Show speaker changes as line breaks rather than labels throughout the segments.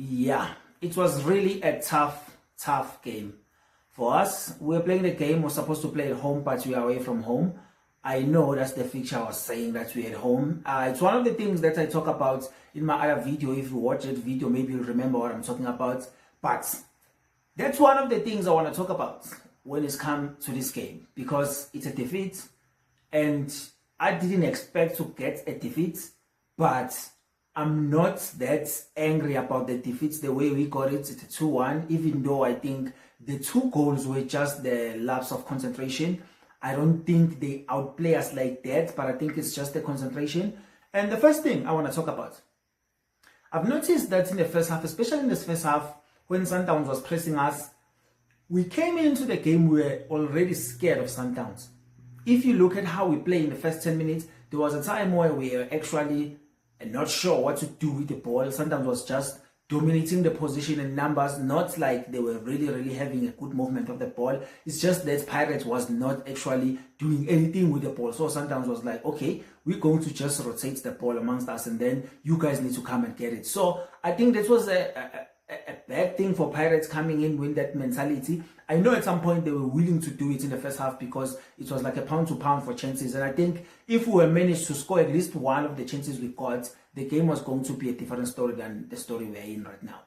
Yeah, it was really a tough game for us. We were playing the game, we're supposed to play at home, but we are away from home. I know that's the fixture I was saying, that we're at home. It's one of the things that I talk about in my other video. If you watch that video, maybe you'll remember what I'm talking about. But that's one of the things I want to talk about when it's come to this game, because it's a defeat, and I didn't expect to get a defeat, but I'm not that angry about the defeats the way we got it. It's a 2-1, even though I think the 2 goals were just the lapse of concentration. I don't think they outplay us like that, but I think it's just the concentration. And the first thing I want to talk about, I've noticed that in the first half, especially in this first half, when Sundowns was pressing us, we came into the game, we were already scared of Sundowns. If you look at how we play in the first 10 minutes, there was a time where we were actually not sure what to do with the ball. Sundowns was just dominating the position and numbers, not like they were really having a good movement of the ball. It's just that Pirates was not actually doing anything with the ball. So Sundowns was like, okay, we're going to just rotate the ball amongst us, and then you guys need to come and get it. So I think that was a bad thing for Pirates coming in with that mentality. I know at some point they were willing to do it in the first half because it was like a pound to pound for chances. And I think if we were managed to score at least one of the chances we got, the game was going to be a different story than the story we're in right now.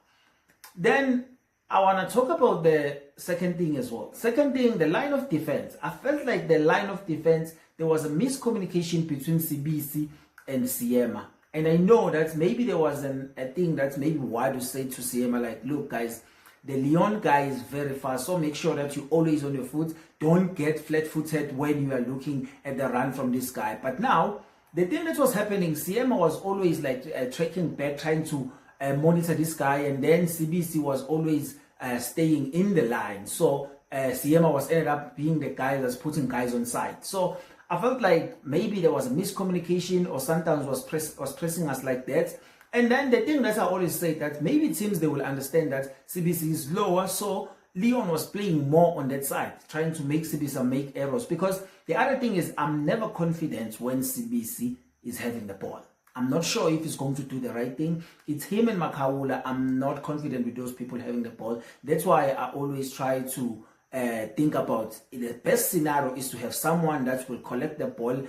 Then I want to talk about the second thing as well. Second thing, the line of defense. I felt like the line of defense, there was a miscommunication between CBC and Siema. And I know that maybe there was a thing that's maybe why to say to Siema, like, look guys, the Leon guy is very fast, so make sure that you're always on your foot. Don't get flat-footed when you are looking at the run from this guy. But now, the thing that was happening, Siema was always like tracking back, trying to monitor this guy, and then CBC was always staying in the line. So Siema was ended up being the guy that's putting guys on side. So I felt like maybe there was a miscommunication, or Sundowns was pressing us like that. And then the thing that I always say, that maybe teams, they will understand that CBC is lower, so Leon was playing more on that side, trying to make CBC make errors. Because the other thing is, I'm never confident when CBC is having the ball. I'm not sure if he's going to do the right thing. It's him and Makhaula. I'm not confident with those people having the ball. That's why I always try to think about the best scenario is to have someone that will collect the ball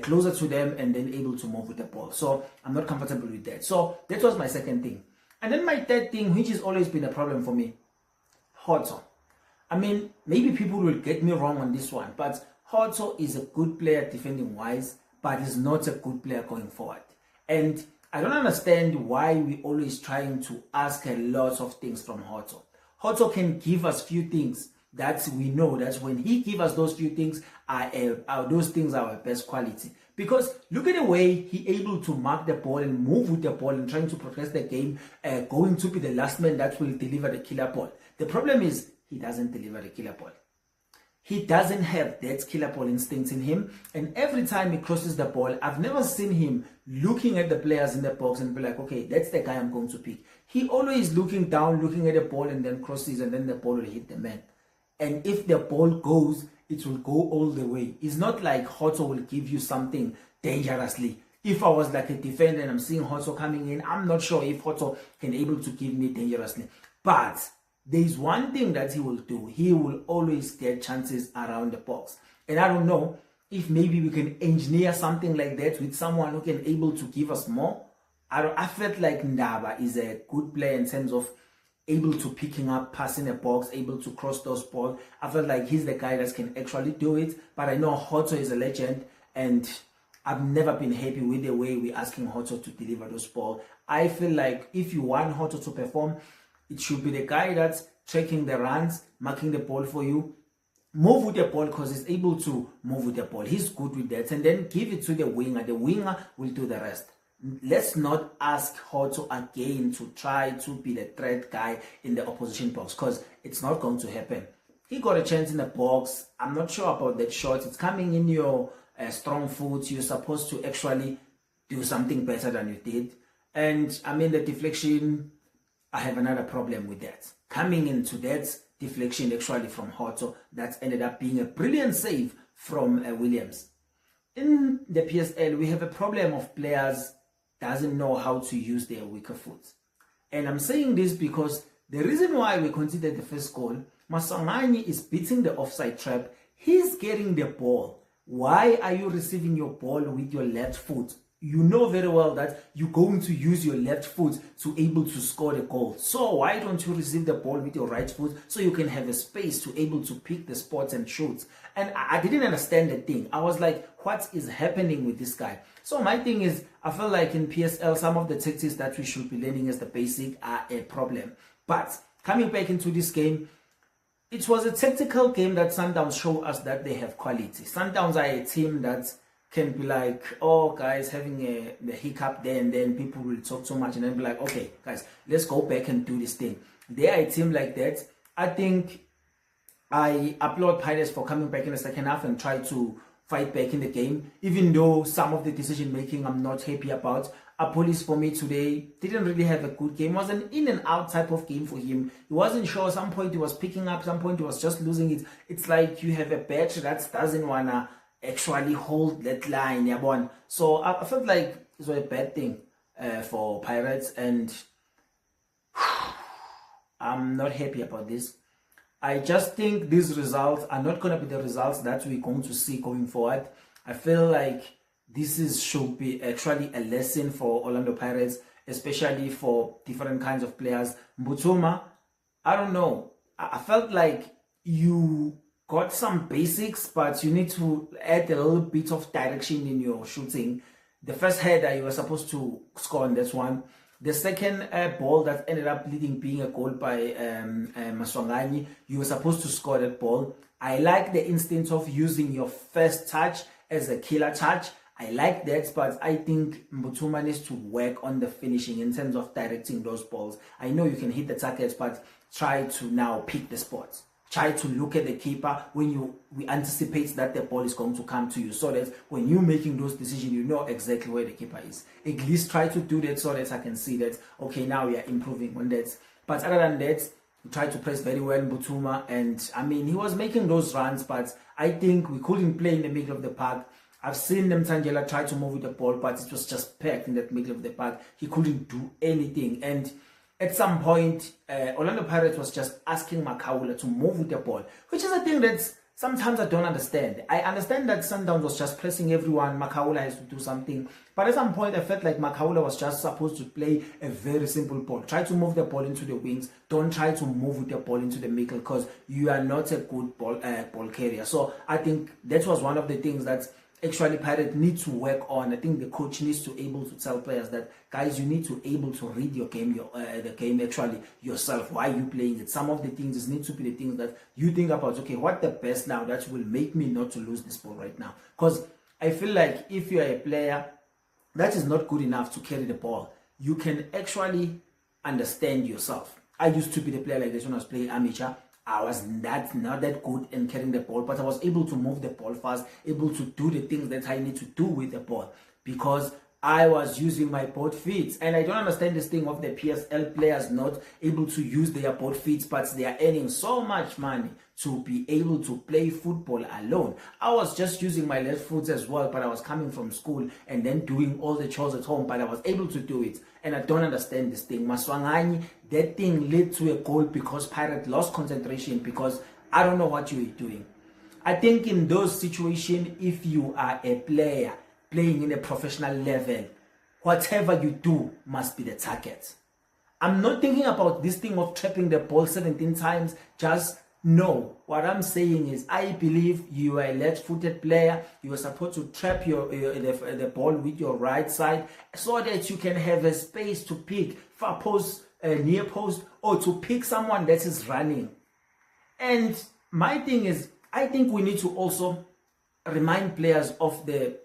closer to them and then able to move with the ball. So I'm not comfortable with that. So that was my second thing. And then my third thing, which has always been a problem for me, Hotso. I mean, maybe people will get me wrong on this one, but Hotso is a good player defending wise, but is not a good player going forward. And I don't understand why we always trying to ask a lot of things from Hotso. Hotso can give us few things that we know that when he gives us those few things, those things are our best quality. Because look at the way he able to mark the ball and move with the ball and trying to progress the game, going to be the last man that will deliver the killer ball. The problem is he doesn't deliver the killer ball. He doesn't have that killer ball instinct in him. And every time he crosses the ball, I've never seen him looking at the players in the box and be like, okay, that's the guy I'm going to pick. He always looking down, looking at the ball, and then crosses, and then the ball will hit the man. And if the ball goes, it will go all the way. It's not like Hotso will give you something dangerously. If I was like a defender and I'm seeing Hotso coming in, I'm not sure if Hotso can able to give me dangerously. But there's one thing that he will do. He will always get chances around the box. And I don't know if maybe we can engineer something like that with someone who can able to give us more. I felt like Ndaba is a good player in terms of able to picking up, passing the box, able to cross those balls. I felt like he's the guy that can actually do it. But I know Hotso is a legend, and I've never been happy with the way we're asking Hotso to deliver those balls. I feel like if you want Hotso to perform, it should be the guy that's tracking the runs, marking the ball for you, move with the ball because he's able to move with the ball. He's good with that. And then give it to the winger. The winger will do the rest. Let's not ask Hotso again to try to be the threat guy in the opposition box, because it's not going to happen. He got a chance in the box. I'm not sure about that shot. It's coming in your strong foot. You're supposed to actually do something better than you did. And I mean, the deflection, I have another problem with that. Coming into that deflection actually from Hotso, that ended up being a brilliant save from Williams. In the PSL, we have a problem of players doesn't know how to use their weaker foot. And I'm saying this because the reason why we conceded the first goal, Masandawana is beating the offside trap. He's getting the ball. Why are you receiving your ball with your left foot? You know very well that you're going to use your left foot to able to score the goal. So why don't you receive the ball with your right foot so you can have a space to able to pick the spots and shoot? And I didn't understand the thing. I was like, what is happening with this guy? So my thing is, I feel like in PSL, some of the tactics that we should be learning as the basic are a problem. But coming back into this game, it was a tactical game that Sundowns showed us that they have quality. Sundowns are a team that can be like, oh guys, having the hiccup there, and then people will talk so much and then be like, okay guys, let's go back and do this thing. They are a team like that. I think I applaud Pirates for coming back in the second half and try to fight back in the game, even though some of the decision making I'm not happy about. Police for me today didn't really have a good game. It was an in and out type of game for him. He wasn't sure. Some point he was picking up, some point he was just losing it. It's like you have a battery that doesn't wanna actually hold that line, yeah. So I felt like it was a bad thing for Pirates, and I'm not happy about this. I just think these results are not going to be the results that we're going to see going forward. I feel like this should be actually a lesson for Orlando Pirates, especially for different kinds of players. Mbutsuma, I don't know. I felt like you got some basics, but you need to add a little bit of direction in your shooting. The first header you were supposed to score on this one. The second ball that ended up being a goal by Masandawana, you were supposed to score that ball. I like the instinct of using your first touch as a killer touch. I like that, but I think Mbutsuma needs to work on the finishing in terms of directing those balls. I know you can hit the targets, but try to now pick the spots. Try to look at the keeper when we anticipate that the ball is going to come to you, so that when you're making those decisions, you know exactly where the keeper is. At least try to do that so that I can see that, okay, now we are improving on that. But other than that, we tried to press very well Mbutsuma, and I mean, he was making those runs, but I think we couldn't play in the middle of the park. I've seen Mtangela try to move with the ball, but it was just packed in that middle of the park. He couldn't do anything. And at some point, Orlando Pirates was just asking Makaula to move with the ball, which is a thing that sometimes I don't understand. I understand that Sundowns was just pressing everyone, Makaula has to do something. But at some point, I felt like Makaula was just supposed to play a very simple ball. Try to move the ball into the wings. Don't try to move with the ball into the middle, because you are not a good ball carrier. So I think that was one of the things that actually Pirates need to work on. I think the coach needs to able to tell players that, guys, you need to able to read your game, the game actually yourself. Why are you playing it? Some of the things need to be the things that you think about. Okay, what the best now that will make me not to lose this ball right now? Because I feel like if you are a player that is not good enough to carry the ball, you can actually understand yourself. I used to be the player like this when I was playing amateur. I was not that good in carrying the ball, but I was able to move the ball fast, able to do the things that I need to do with the ball, because I was using my both feet. And I don't understand this thing of the PSL players not able to use their both feet, but they are earning so much money to be able to play football alone. I was just using my left foot as well, but I was coming from school and then doing all the chores at home, but I was able to do it. And I don't understand this thing. Masandawana, that thing led to a goal because Pirate lost concentration, because I don't know what you were doing. I think in those situations, if you are a player playing in a professional level, whatever you do must be the target. I'm not thinking about this thing of trapping the ball 17 times. Just no. What I'm saying is, I believe you are a left-footed player. You are supposed to trap the ball with your right side so that you can have a space to pick far post, near post, or to pick someone that is running. And my thing is, I think we need to also remind players of the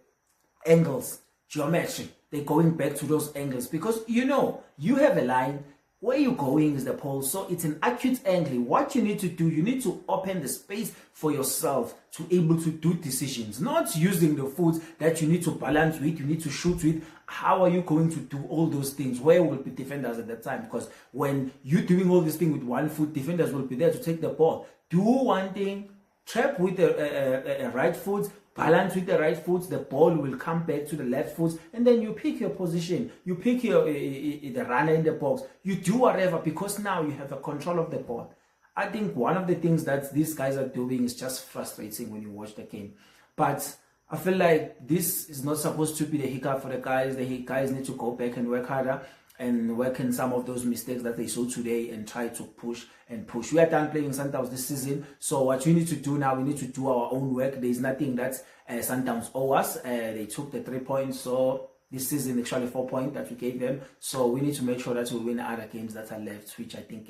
angles, geometry. They're going back to those angles, because you know you have a line. Where you're going is the pole, so it's an acute angle. What you need to do, you need to open the space for yourself to able to do decisions, not using the foot that you need to balance with, you need to shoot with. How are you going to do all those things? Where will be defenders at that time? Because when you're doing all this thing with one foot, defenders will be there to take the ball. Do one thing, trap with the right foot, balance with the right foot, the ball will come back to the left foot, and then you pick your position, you pick your the runner in the box, you do whatever, because now you have a control of the ball. I think one of the things that these guys are doing is just frustrating when you watch the game. But I feel like this is not supposed to be the hiccup for the guys. The guys need to go back and work harder and work in some of those mistakes that they saw today and try to push and push. We are done playing Sundowns this season, so what we need to do now, we need to do our own work. There's nothing that Sundowns owe us. They took the 3 points, so this season actually 4 points that we gave them. So we need to make sure that we win other games that are left, which I think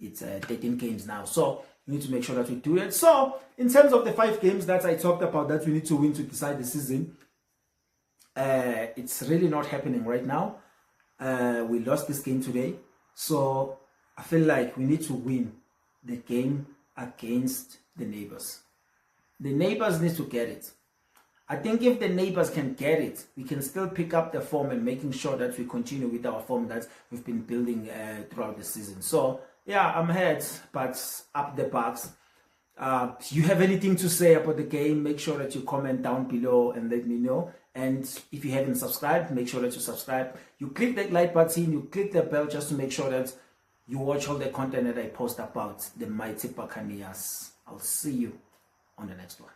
it's 13 games now. So we need to make sure that we do it. So in terms of the 5 games that I talked about that we need to win to decide the season, it's really not happening right now. We lost this game today, so I feel like we need to win the game against the neighbors. The neighbors need to get it. I think if the neighbors can get it, we can still pick up the form and making sure that we continue with our form that we've been building throughout the season. So yeah, I'm ahead, but up the Bucs. You have anything to say about the game, make sure that you comment down below and let me know. And if you haven't subscribed, make sure that you subscribe. You click that like button, you click the bell just to make sure that you watch all the content that I post about the mighty Buccaneers. I'll see you on the next one.